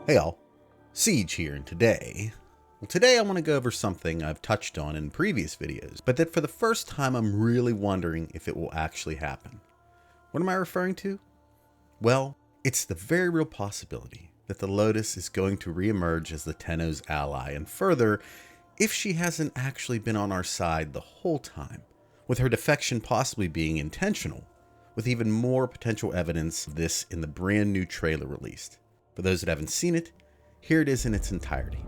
Hey all, Siege here, and today I want to go over something I've touched on in previous videos, but that for the first time I'm really wondering if it will actually happen. What am I referring to? Well, it's the very real possibility that the Lotus is going to reemerge as the Tenno's ally, and further, if she hasn't actually been on our side the whole time, with her defection possibly being intentional, with even more potential evidence of this in the brand new trailer released. For those that haven't seen it, here it is in its entirety.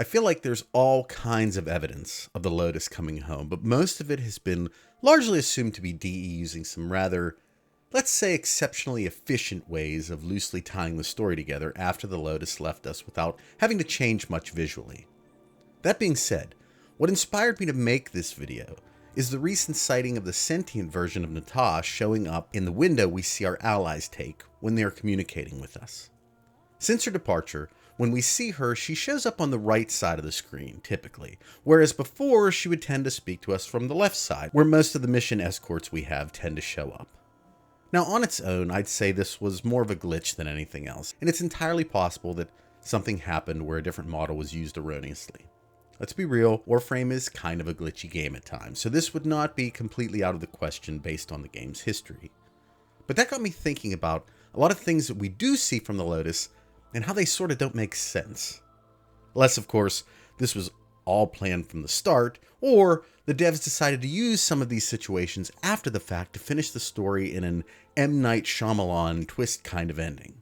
I feel like there's all kinds of evidence of the Lotus coming home, but most of it has been largely assumed to be DE using some rather, let's say, exceptionally efficient ways of loosely tying the story together after the Lotus left us without having to change much visually. That being said, what inspired me to make this video is the recent sighting of the sentient version of Natasha showing up in the window we see our allies take when they are communicating with us. Since her departure, when we see her, she shows up on the right side of the screen, typically, whereas before she would tend to speak to us from the left side, where most of the mission escorts we have tend to show up. Now, on its own, I'd say this was more of a glitch than anything else, and it's entirely possible that something happened where a different model was used erroneously. Let's be real, Warframe is kind of a glitchy game at times, so this would not be completely out of the question based on the game's history. But that got me thinking about a lot of things that we do see from the Lotus and how they sort of don't make sense. Unless, of course, this was all planned from the start, or the devs decided to use some of these situations after the fact to finish the story in an M. Night Shyamalan twist kind of ending.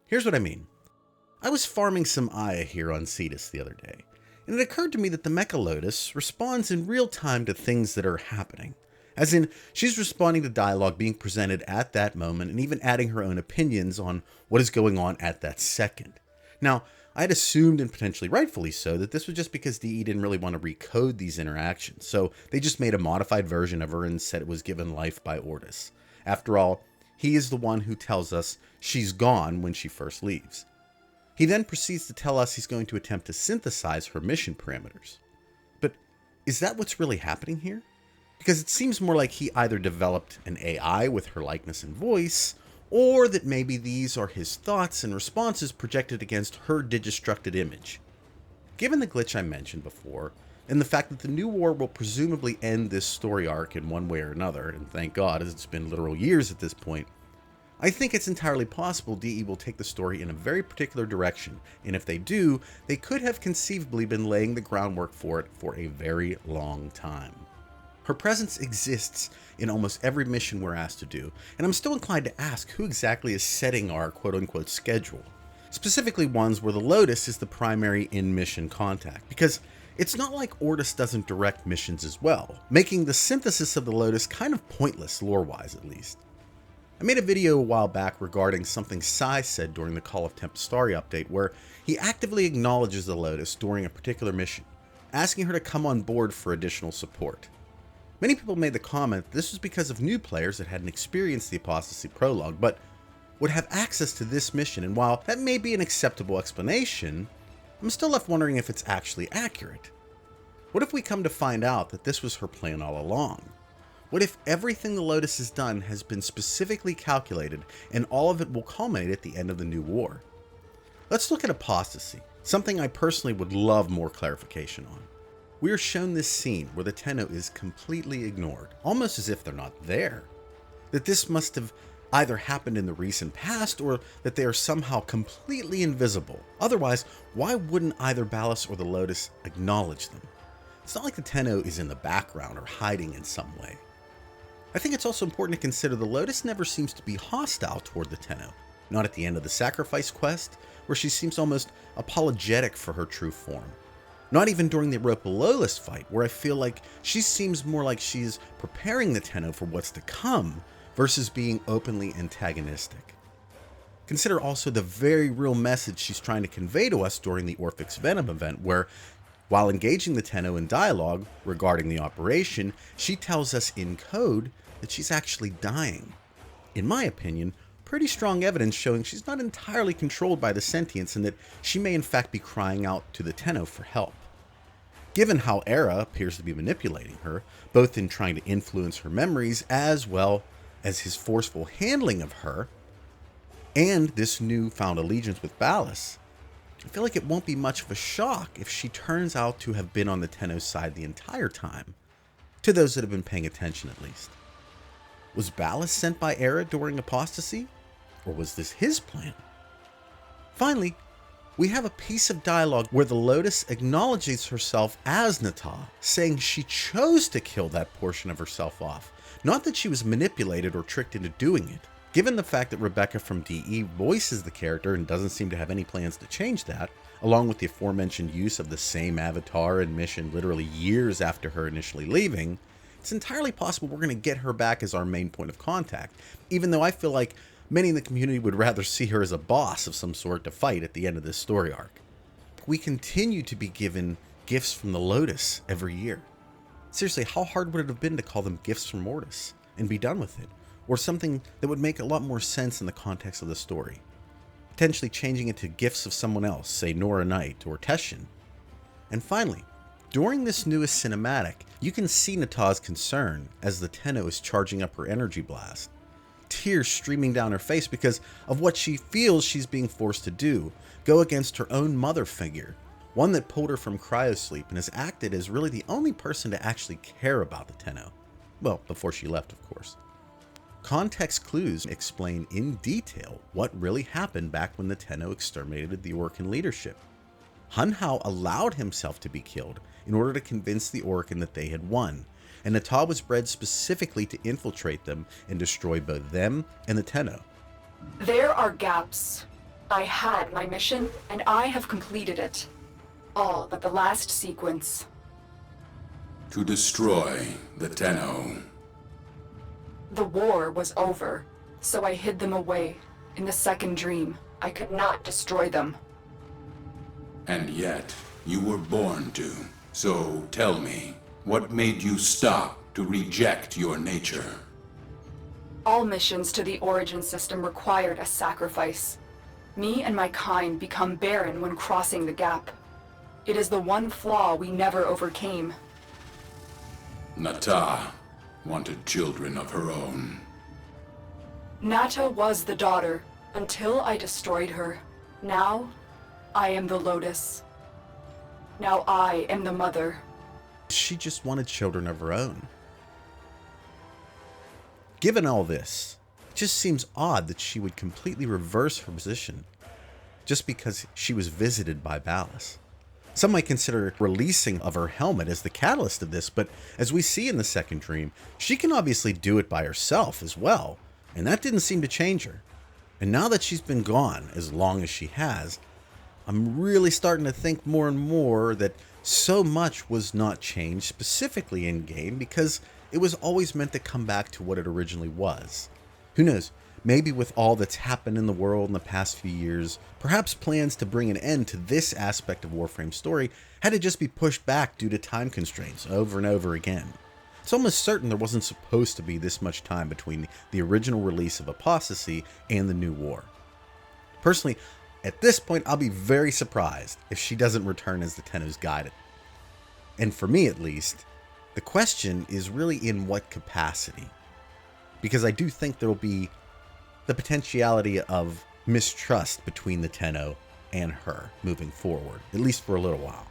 Here's what I mean. I was farming some Aya here on Cetus the other day, and it occurred to me that the Mecha Lotus responds in real time to things that are happening. As in, she's responding to dialogue being presented at that moment and even adding her own opinions on what is going on at that second. Now, I had assumed, and potentially rightfully so, that this was just because DE didn't really want to recode these interactions, so they just made a modified version of her and said it was given life by Ortis. After all, he is the one who tells us she's gone when she first leaves. He then proceeds to tell us he's going to attempt to synthesize her mission parameters. But is that what's really happening here? Because it seems more like he either developed an AI with her likeness and voice, or that maybe these are his thoughts and responses projected against her digistructed image. Given the glitch I mentioned before, and the fact that the new war will presumably end this story arc in one way or another, and thank God as it's been literal years at this point, I think it's entirely possible DE will take the story in a very particular direction, and if they do, they could have conceivably been laying the groundwork for it for a very long time. Her presence exists in almost every mission we're asked to do, and I'm still inclined to ask who exactly is setting our quote-unquote schedule, specifically ones where the Lotus is the primary in-mission contact, because it's not like Ortis doesn't direct missions as well, making the synthesis of the Lotus kind of pointless, lore-wise at least. I made a video a while back regarding something Sai said during the Call of Tempestari update where he actively acknowledges the Lotus during a particular mission, asking her to come on board for additional support. Many people made the comment that this was because of new players that hadn't experienced the Apostasy prologue, but would have access to this mission, and while that may be an acceptable explanation, I'm still left wondering if it's actually accurate. What if we come to find out that this was her plan all along? What if everything the Lotus has done has been specifically calculated and all of it will culminate at the end of the new war? Let's look at Apostasy, something I personally would love more clarification on. We are shown this scene where the Tenno is completely ignored, almost as if they're not there. That this must have either happened in the recent past or that they are somehow completely invisible. Otherwise, why wouldn't either Ballas or the Lotus acknowledge them? It's not like the Tenno is in the background or hiding in some way. I think it's also important to consider the Lotus never seems to be hostile toward the Tenno, not at the end of the sacrifice quest, where she seems almost apologetic for her true form. Not even during the Europa Lotus fight, where I feel like she seems more like she's preparing the Tenno for what's to come, versus being openly antagonistic. Consider also the very real message she's trying to convey to us during the Orphix Venom event, where while engaging the Tenno in dialogue regarding the operation, she tells us in code that she's actually dying. In my opinion, pretty strong evidence showing she's not entirely controlled by the sentience and that she may in fact be crying out to the Tenno for help. Given how Era appears to be manipulating her, both in trying to influence her memories as well as his forceful handling of her, and this newfound allegiance with Ballas, I feel like it won't be much of a shock if she turns out to have been on the Tenno's side the entire time, to those that have been paying attention at least. Was Ballas sent by Era during Apostasy, or was this his plan? Finally, we have a piece of dialogue where the Lotus acknowledges herself as Nata, saying she chose to kill that portion of herself off, not that she was manipulated or tricked into doing it. Given the fact that Rebecca from DE voices the character and doesn't seem to have any plans to change that, along with the aforementioned use of the same avatar and mission literally years after her initially leaving, it's entirely possible we're going to get her back as our main point of contact, even though I feel like many in the community would rather see her as a boss of some sort to fight at the end of this story arc. We continue to be given gifts from the Lotus every year. Seriously, how hard would it have been to call them gifts from Ortis and be done with it? Or something that would make a lot more sense in the context of the story. Potentially changing it to gifts of someone else, say Nora Knight or Teshin. And finally, during this newest cinematic, you can see Nata's concern as the Tenno is charging up her energy blast. Tears streaming down her face because of what she feels she's being forced to do, go against her own mother figure, one that pulled her from cryosleep and has acted as really the only person to actually care about the Tenno. Well, before she left, of course. Context clues explain in detail what really happened back when the Tenno exterminated the Orkan leadership. Hun Hao allowed himself to be killed in order to convince the Orkan that they had won, and Nata was bred specifically to infiltrate them and destroy both them and the Tenno. There are gaps. I had my mission, and I have completed it. All but the last sequence. To destroy the Tenno. The war was over, so I hid them away. In the second dream, I could not destroy them. And yet, you were born to. So tell me, what made you stop to reject your nature? All missions to the Origin system required a sacrifice. Me and my kind become barren when crossing the gap. It is the one flaw we never overcame. Nata wanted children of her own. Nata was the daughter, until I destroyed her. Now, I am the Lotus. Now I am the mother. She just wanted children of her own. Given all this, it just seems odd that she would completely reverse her position just because she was visited by Ballas. Some might consider releasing of her helmet as the catalyst of this, but as we see in the second dream, she can obviously do it by herself as well, and that didn't seem to change her. And now that she's been gone as long as she has, I'm really starting to think more and more that so much was not changed specifically in game because it was always meant to come back to what it originally was. Who knows? Maybe with all that's happened in the world in the past few years, perhaps plans to bring an end to this aspect of Warframe's story had to just be pushed back due to time constraints over and over again. It's almost certain there wasn't supposed to be this much time between the original release of Apostasy and the new war. Personally, at this point, I'll be very surprised if she doesn't return as the Tenno's guided. And for me at least, the question is really in what capacity. Because I do think there will be the potentiality of mistrust between the Tenno and her moving forward, at least for a little while.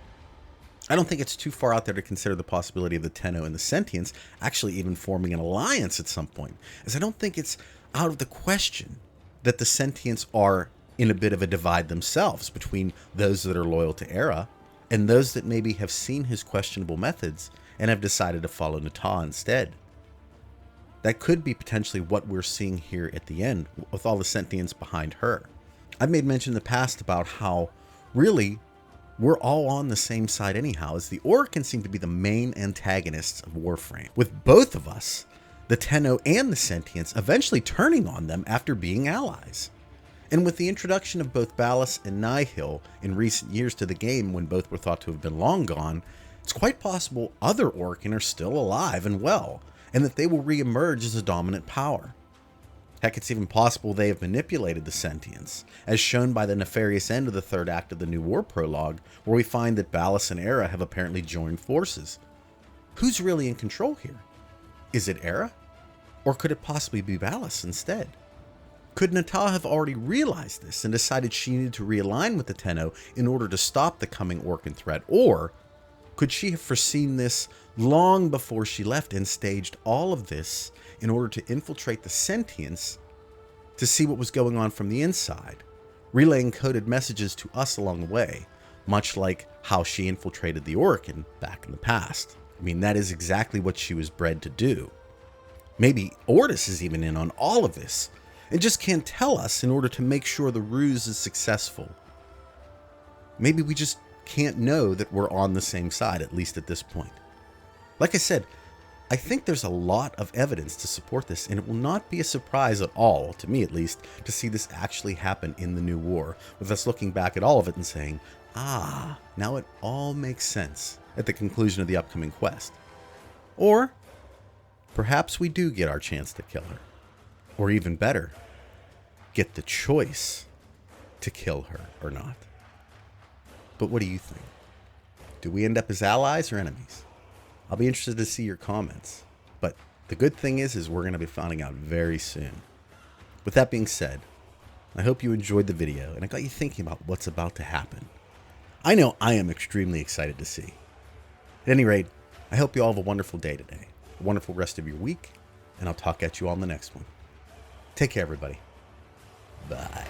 I don't think it's too far out there to consider the possibility of the Tenno and the Sentients actually even forming an alliance at some point, as I don't think it's out of the question that the Sentients are in a bit of a divide themselves between those that are loyal to Era and those that maybe have seen his questionable methods and have decided to follow Natah instead. That could be potentially what we're seeing here at the end with all the Sentients behind her. I've made mention in the past about how really we're all on the same side anyhow, as the Orokin seem to be the main antagonists of Warframe, with both of us, the Tenno and the Sentients, eventually turning on them after being allies. And with the introduction of both Ballas and Nihil in recent years to the game when both were thought to have been long gone, it's quite possible other Orokin are still alive and well, and that they will re-emerge as a dominant power. Heck, it's even possible they have manipulated the Sentients, as shown by the nefarious end of the third act of the New War prologue, where we find that Ballas and Era have apparently joined forces. Who's really in control here? Is it Era? Or could it possibly be Ballas instead? Could Natah have already realized this and decided she needed to realign with the Tenno in order to stop the coming Orcan threat? Or could she have foreseen this long before she left and staged all of this in order to infiltrate the Sentients to see what was going on from the inside, relaying coded messages to us along the way, much like how she infiltrated the Orokin back in the past? I mean, that is exactly what she was bred to do. Maybe Ortis is even in on all of this and just can't tell us in order to make sure the ruse is successful. Maybe we just can't know that we're on the same side, at least at this point. Like I said, I think there's a lot of evidence to support this, and it will not be a surprise at all, to me at least, to see this actually happen in the New War, with us looking back at all of it and saying, ah, now it all makes sense at the conclusion of the upcoming quest. Or perhaps we do get our chance to kill her. Or even better, get the choice to kill her or not. But what do you think? Do we end up as allies or enemies? I'll be interested to see your comments. But the good thing is we're going to be finding out very soon. With that being said, I hope you enjoyed the video and I got you thinking about what's about to happen. I know I am extremely excited to see. At any rate, I hope you all have a wonderful day today, a wonderful rest of your week, and I'll talk at you all in the next one. Take care, everybody. Bye.